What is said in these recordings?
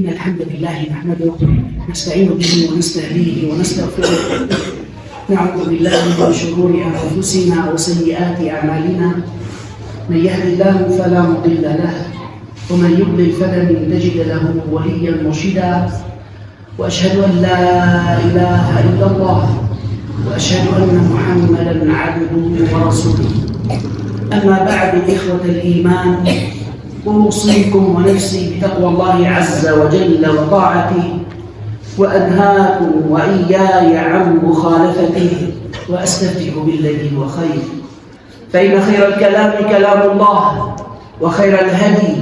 إن الحمد لله نحمده نستعين به ونستهديه ونستغفره. نعوذ بالله من شرور أنفسنا وسيئات أعمالنا. من يهد الله فلا مضل له ومن يضلل فلن تجد له وليا مرشدا. وأشهد أن لا إله إلا الله وأشهد أن محمدا عبده ورسوله. أما بعد، إخوة الإيمان، أوصيكم ونفسي بتقوى الله عز وجل وطاعته، وأنهاكم وإياي عن مخالفته، وأستفتح بالذي هو خير. فإن خير الكلام كلام الله، وخير الهدي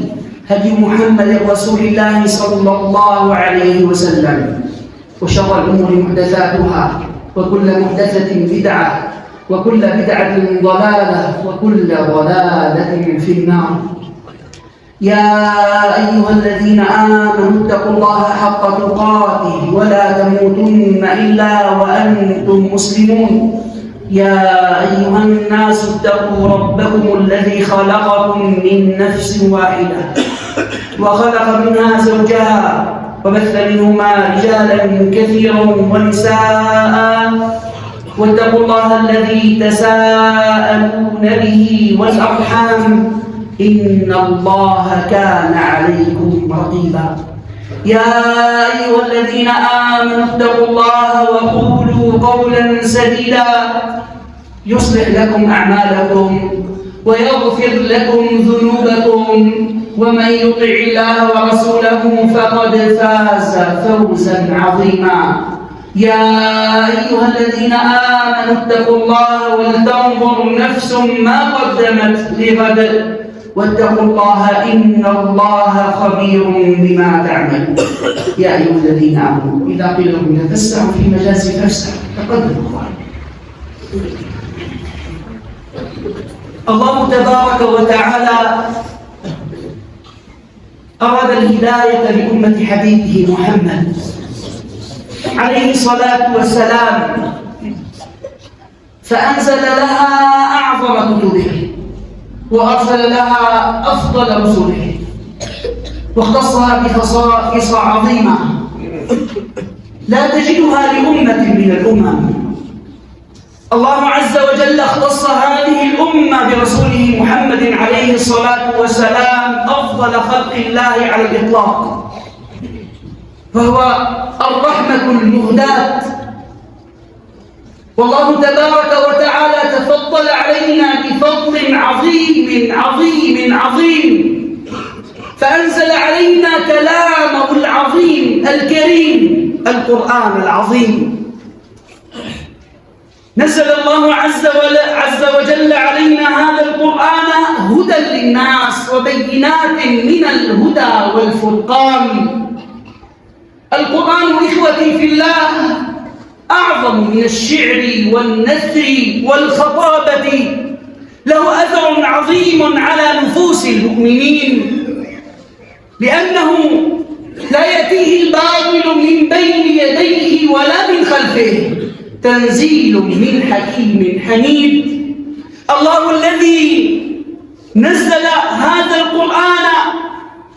هدي محمد رسول الله صلى الله عليه وسلم، وشر الأمور محدثاتها، وكل محدثة بدعة، وكل بدعة ضلالة، وكل ضلالة في النار. يا أيها الذين آمنوا اتقوا الله حق تقاته ولا تموتن إلا وأنتم مسلمون. يا أيها الناس اتقوا ربكم الذي خلقكم من نفس واحدة وخلق منها زوجها وبث منهما رجالا كثيرا ونساء، واتقوا الله الذي تساءلون به والأرحام إن الله كان عليكم رقيبا. يا أيها الذين آمنوا اتقوا الله وقولوا قولا سديدا يصلح لكم أعمالكم ويغفر لكم ذنوبكم، ومن يطع الله ورسوله فقد فاز فوزا عظيما. يا أيها الذين آمنوا اتقوا الله ولتنظر نفس ما قدمت لغد، واتقوا الله إن الله خبير بما تعملون. يا أيها الذين آمنوا إذا قيل لكم تفسحوا في مجاز فافسحوا تقدموا القرآن. الله تبارك وتعالى أراد الهداية لأمة حبيبه محمد عليه الصلاة والسلام، فأنزل لها أعظم كتبه، وأرسل لها أفضل رسله، واختصها بخصائص عظيمة لا تجدها لأمة من الأمم. الله عز وجل اختص هذه الأمة برسوله محمد عليه الصلاة والسلام أفضل خلق الله على الإطلاق، فهو الرحمة المهداة. والله تبارك وتعالى تفضل علينا بفضل عظيم عظيم عظيم، فأنزل علينا كلامه العظيم الكريم القرآن العظيم. نزل الله عز وجل علينا هذا القرآن هدى للناس وبينات من الهدى والفرقان. القرآن إخوتي في الله أعظم من الشعر والنثر والخطابة، له أثر عظيم على نفوس المؤمنين، لأنه لا يأتيه الباطل من بين يديه ولا من خلفه، تنزيل من حكيم حميد. الله الذي نزل هذا القرآن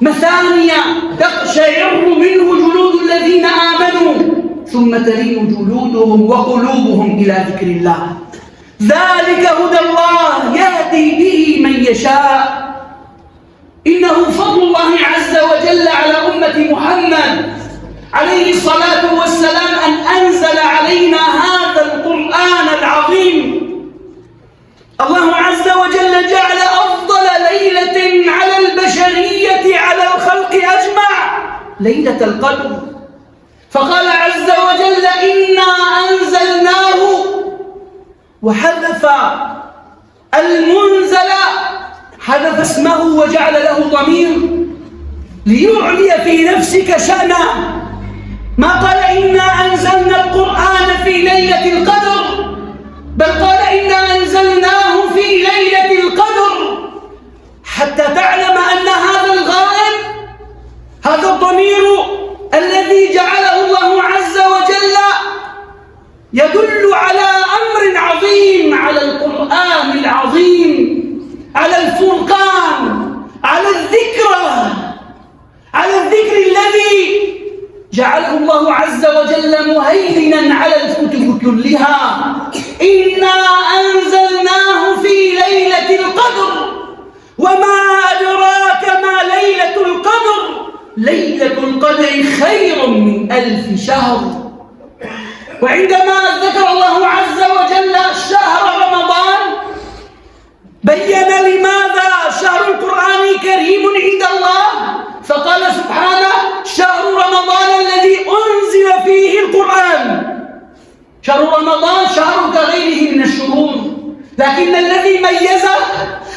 مثانية تقشعر منه جلود الذين آمنوا ثم تلين جلودهم وقلوبهم إلى ذكر الله. ذلك هدى الله يهدي به من يشاء. إنه فضل الله عز وجل على أمة محمد عليه الصلاة والسلام أن أنزل علينا هذا القرآن العظيم. الله عز وجل جعل أفضل ليلة على البشرية على الخلق أجمع ليلة القدر، فقال عز وجل إنا أنزلناه، وحذف المنزل، حذف اسمه وجعل له ضمير ليعلي في نفسك شأنه. ما قال إنا أنزلنا القرآن في ليلة القدر، بل قال إنا أنزلناه في ليلة القدر، حتى تعلم أن هذا الغائب، هذا الضمير الذي جعله الله عز وجل يدل على أمر عظيم، على القرآن العظيم، على الفرقان، على الذكر الذي جعله الله عز وجل مهيمنا على الكتب كلها. إنا أنزلناه في ليلة القدر، وما أدراك ما ليلة القدر، ليلة القدر خير من 1000 شهر. وعندما ذكر الله عز وجل شهر رمضان بين لماذا شهر القرآن كريم عند الله، فقال سبحانه: شهر رمضان الذي أنزل فيه القرآن. شهر رمضان شهر كغيره من الشهور، لكن الذي ميزه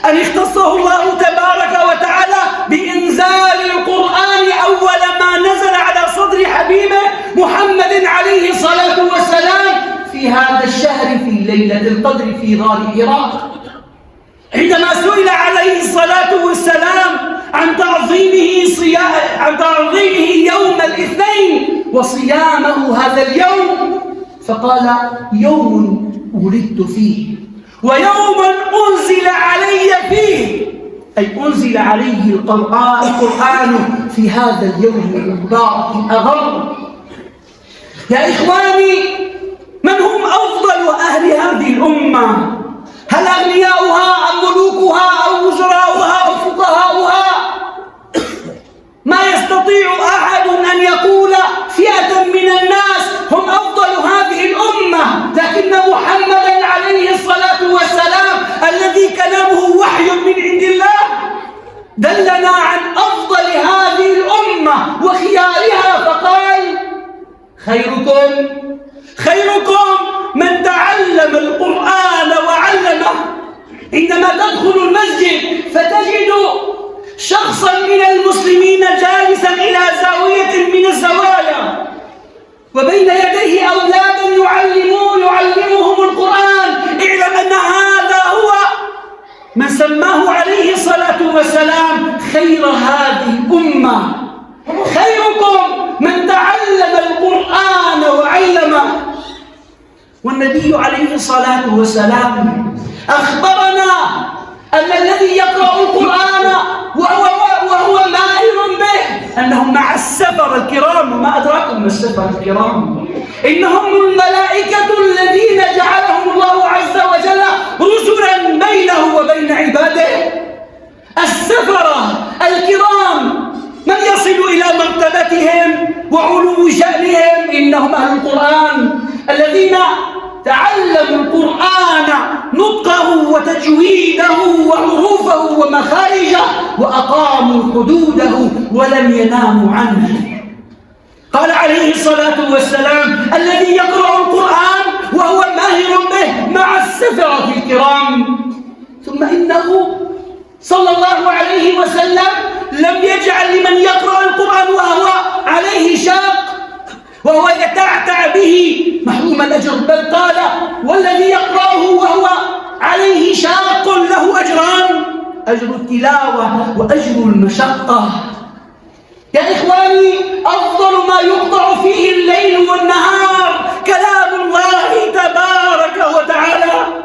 أن اختصه الله تبارك وتعالى بإنزال القرآن أول ما نزل على صدر حبيبه محمد عليه الصلاة والسلام في هذا الشهر في ليلة القدر في غار حراء. عندما سئل عليه الصلاة والسلام عن تعظيمه يوم الاثنين وصيامه هذا اليوم، فقال: يوم ولدت فيه ويوم أنزل علي فيه، أي أنزل عليه القرآن في هذا اليوم المبارك الأغر. يا إخواني، من هم أفضل أهل هذه الأمة؟ هل أغنياؤها أم ملوكها أو وزراؤها أو فقهاؤها؟ ما يستطيع أحد أن يقول فئة من الناس هم أفضل هذه الأمة، لكن محمدا عليه الصلاة والسلام الذي كلامه وحي من عند الله دلنا عن أفضل هذه الأمة وخيارها، فقال: خيركم من تعلم القرآن وعلمه. عندما تدخل المسجد فتجد شخصا من المسلمين جالسا إلى زاوية من الزوايا وبين يديه أولادا يعلمهم القرآن، اعلم أن هذا هو من سماه عليه الصلاة والسلام خير هذه الأمة. خيركم من تعلم القرآن وعلمه. والنبي عليه الصلاة والسلام أخبرنا أن الذي يقرأ القرآن وهو ماهر به أنهم مع السفر الكرام. وما أدراكم ما السفر الكرام؟ إنهم الملائكة الذين جعلهم الله عز وجل رسلا بينه وبين عباده. السفرة الكرام من يصل إلى مرتبتهم وعلو شأنهم إنهم أهل القرآن الذين تعلموا القرآن نطقه وتجويده وحروفه ومخارجه وأقاموا حدوده ولم يناموا عنه. قال عليه الصلاة والسلام: الذي يقرأ القرآن وهو ماهر به مع السفرة الكرام. ثم إنه صلى الله عليه وسلم لم يجعل لمن يقرأ القرآن وهو عليه شاق وهو يتعتع به محروم الأجر، بل قال: والذي يقرأه وهو عليه شاق له أجران: أجر التلاوة وأجر المشقة. يا إخواني، أفضل ما يقطع فيه الليل والنهار كلام الله تبارك وتعالى.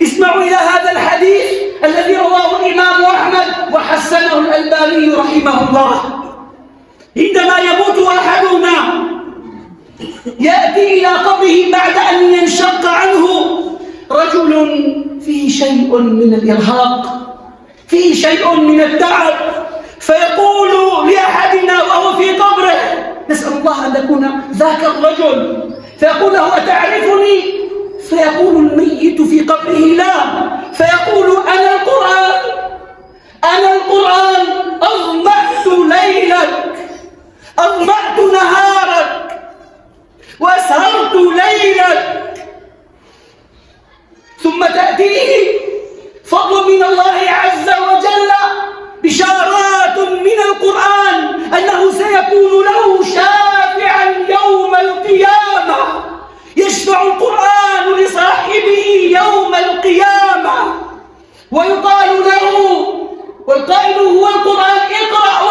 اسمعوا إلى هذا الحديث الذي رواه الإمام أحمد وحسنه الألباني رحمه الله. عندما يموت أحدنا يأتي إلى قبره بعد أن ينشق عنه رجل فيه شيء من الإرهاق، فيه شيء من التعب، فيقول لأحدنا وهو في قبره: نسأل الله أن نكون ذاك الرجل، فيقول له: أتعرفني؟ فيقول الميت في قبره: لا. فيقول: أنا القرآن، أظمأت ليلك، أظمأت نهارك، وأسهرت ليلك. ثم تأتيه فضل من الله عز وجل، بشارات من القرآن أنه سيكون له شافعا يوم القيامة، يشفع القرآن لصاحبه يوم القيامة، ويقال له، والقائل هو القرآن: اقرأ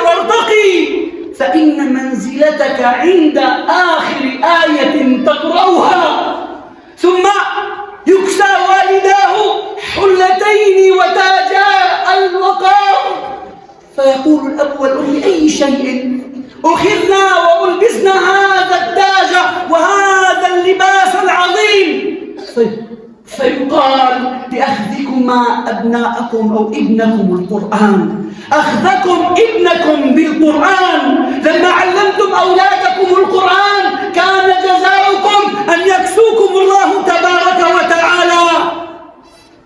وارتقي، فإن منزلتك عند آخر آية تقرأها. ثم يكسى والداه حلتين وتاجا الوقار، فيقول الأب والأم: أي شيء؟ أخذنا وألبسنا هذا التاج وهذا اللباس العظيم، فيقال لأخذكما أبناءكم أو ابنكم القرآن، أخذكم ابنكم بالقرآن، لما علمتم أولادكم القرآن كان جزاؤكم أن يكسوكم الله تبارك وتعالى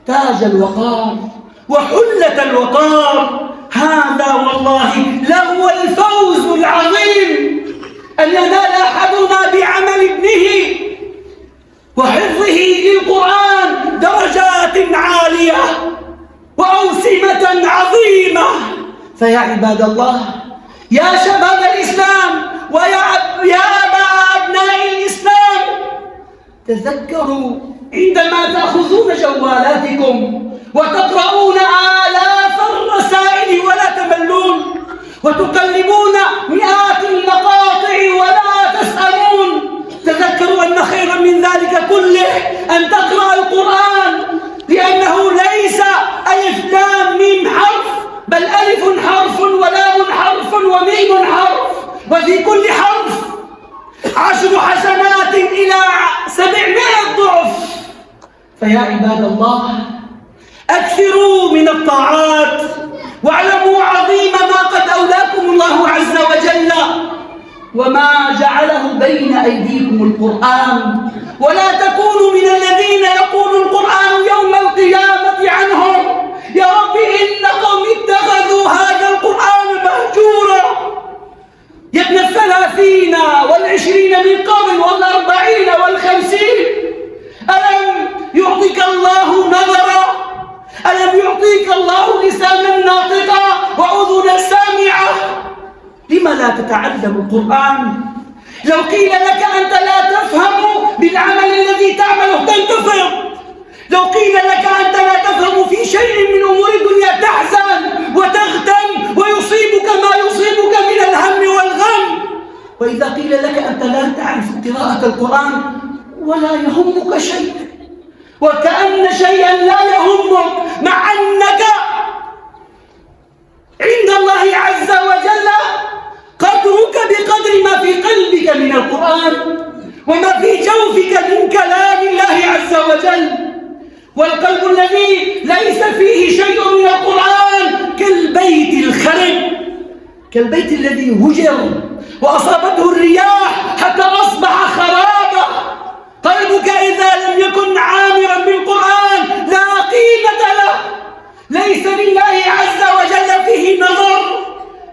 تاج الوقار وحلة الوقار. هذا والله لهو الفوز العظيم، أن ينال أحدنا بعمل ابنه وحفظه للقرآن درجات عالية وأوسمة عظيمة. فيا عباد الله، يا شباب الإسلام ويا أبناء الإسلام، تذكروا عندما تأخذون جوالاتكم وتقرؤون آلاف الرسائل ولا تملون، وتقلبون مئات المقاطع ولا تسأمون، تذكروا أن خيرا من ذلك كله أن تقرأ القرآن، لأنه ليس ألف لام ميم حرف، بل ألف حرف ولام حرف وميم حرف، وفي كل حرف 10 حسنات إلى 700 ضعف. فيا عباد الله، أكثروا من الطاعات، واعلموا عظيم ما قد أولاكم الله عز وجل وما جعله بين أيديكم القرآن، ولا تكونوا من الذين يقول القرآن يوم القيامة عنهم: يا رب إن قوم اتخذوا هذا القرآن مهجورا. يا ابن 30 و20 من قبل وال40 وال50، ألم يعطيك الله نظرا؟ ألم يعطيك الله لسانا ناطقا وأذنا سامعة؟ لما لا تتعلم القرآن؟ لو قيل لك أنت لا تفهم بالعمل الذي تعمله تنتفض، لو قيل لك أنت لا تفهم في شيء من أمور الدنيا تحزن وتغتم ويصيبك ما يصيبك من الهم والغم، وإذا قيل لك أنت لا تعرف قراءة القرآن ولا يهمك شيء، وكأن شيئا لا يهمك، مع أنك عند الله عز وجل قدرك بقدر ما في قلبك من القرآن وما في جوفك من كلام الله عز وجل. والقلب الذي ليس فيه شيء من القرآن كالبيت الخرب، كالبيت الذي هجر وأصابته الرياح حتى أصبح خرابا. قلبك إذا لم يكن عامرا بالقرآن لا قيمة له، ليس لله عز وجل فيه نظر.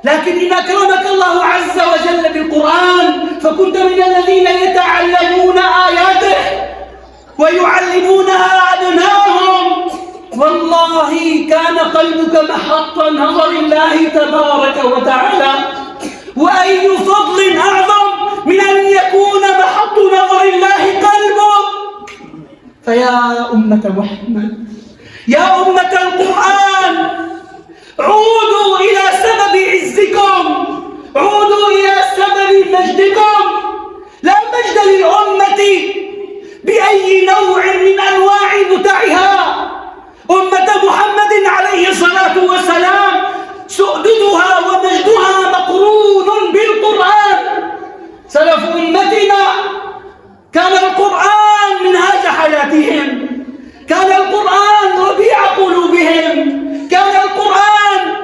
لكن إن أكرمك الله عز وجل بالقرآن فكنت من الذين يتعلمون آياته ويعلمونها أبناءهم، والله كان قلبك محط نظر الله تبارك وتعالى. وأي فضل أعظم من أن يكون محط نظر الله قلبك. فيا أمة محمد، يا أمة القرآن، عودوا إلى سبب عزكم، عودوا إلى سبب مجدكم. لا مجد للأمة بأي نوع من أنواع متعها. أمة محمد عليه الصلاة والسلام سؤددها ومجدها مقرون بالقرآن. سلف أمتنا كان القرآن منهاج حياتهم، كان القرآن ربيع قلوبهم، كان القرآن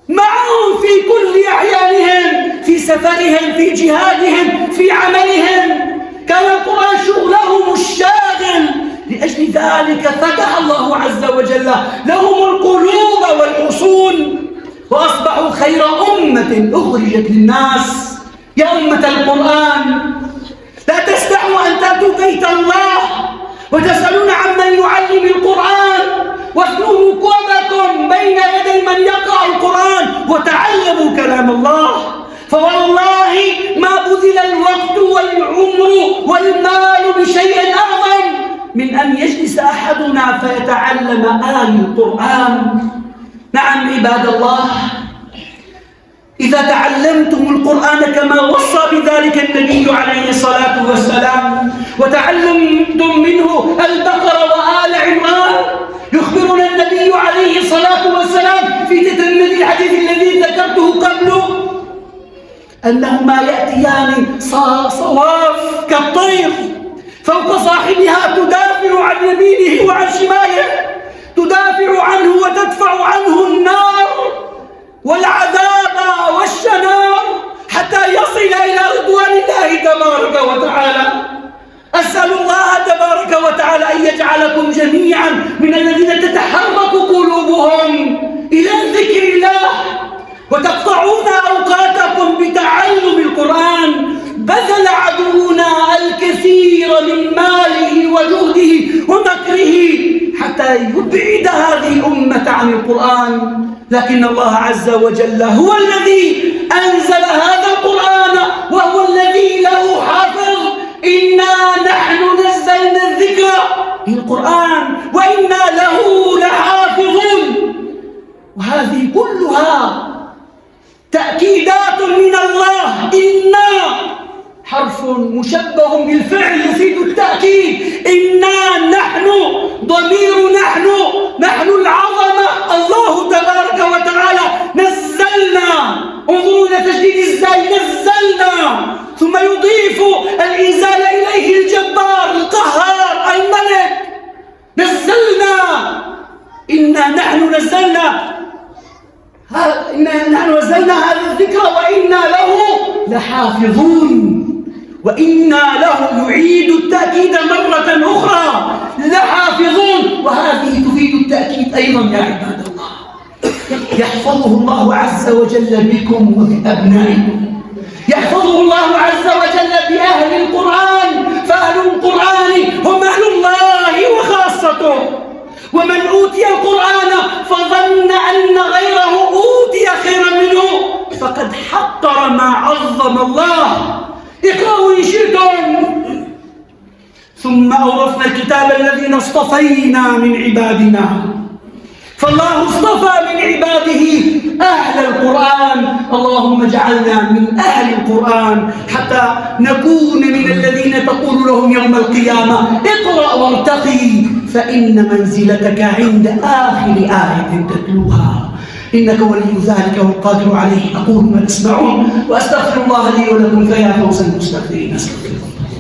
معهم في كل أحيانهم، في سفرهم، في جهادهم، في عملهم، كان القرآن شغلهم الشاغل. لأجل ذلك فتح الله عز وجل لهم القلوب والحصون وأصبحوا خير أمة أخرجت للناس. يا أمة القرآن، لا تستحوا أن تأتوا بيت الله وتسألون عمن يعلم القرآن، واثنوا ركوبكم بين يدي من يقرأ القرآن وتعلموا كلام الله. فوالله ما بذل الوقت والعمر والمال بشيء أعظم من أن يجلس أحدنا فيتعلم آي القرآن. نعم عباد الله، إذا تعلمتم القرآن كما وصى بذلك النبي عليه الصلاة والسلام، وتعلمتم منه البقرة وآل عمران، يخبرنا النبي عليه الصلاة والسلام في تتمة الحديث الذي ذكرته قبل أنهما يأتيان صواف كالطير فوق صاحبها، تدافع عن يمينه وعن شماله، تدافع عنه وتدفع عنه النار والعذاب والشنار حتى يصل إلى رضوان الله تبارك وتعالى. أسأل الله تبارك وتعالى أن يجعلكم جميعا من الذين تتحرك قلوبهم إلى ذكر الله وتقطعون أوقاتكم بتعلم القرآن. بذل عدونا الكثير من ماله وجهده ومكره حتى يبعد هذه الأمة عن القرآن، لكن الله عز وجل هو الذي أنزل هذا القرآن وهو الذي له حافظ. إنا نحن نزلنا الذكر القرآن وإنا له لحافظون. وهذه كلها تأكيدات من الله. إنا حرف مشبه بالفعل يفيد التأكيد. إنا نحن ضمير نحن العظمة. الله تبارك وتعالى نزلنا. انظروا إلى تشديد الزاي، نزلنا، ثم يضيف الإنزال إليه الجبار القهار الملك. نزلنا. إنا نحن نزلنا هذا الذكر وإنا له لحافظون. وإنا له يعيد التأكيد مرة أخرى، لحافظون. وهذه تفيد التأكيد أيضا يا عباد الله. يحفظه الله عز وجل بكم وبأبنائكم، يحفظه الله عز وجل بأهل القرآن، فأهل القرآن هم أهل الله وخاصته. ومن أوتي القرآن فظن أن غيره أوتي خيرا منه فقد حقر ما عظم الله. اقرأوا إن شئتم. ثم أورثنا الكتاب الذين اصطفينا من عبادنا. فالله اصطفى من عباده أهل القرآن. اللهم اجعلنا من أهل القرآن حتى نكون من الذين تقول لهم يوم القيامة اقرأ وارتقي فإن منزلتك عند آخر آية تتلوها، إنك ولي ذلك والقادر عليه. أقول ما تسمعون وأستغفر الله لي ولكم فيا فوز المستغفرين. أستغفر الله.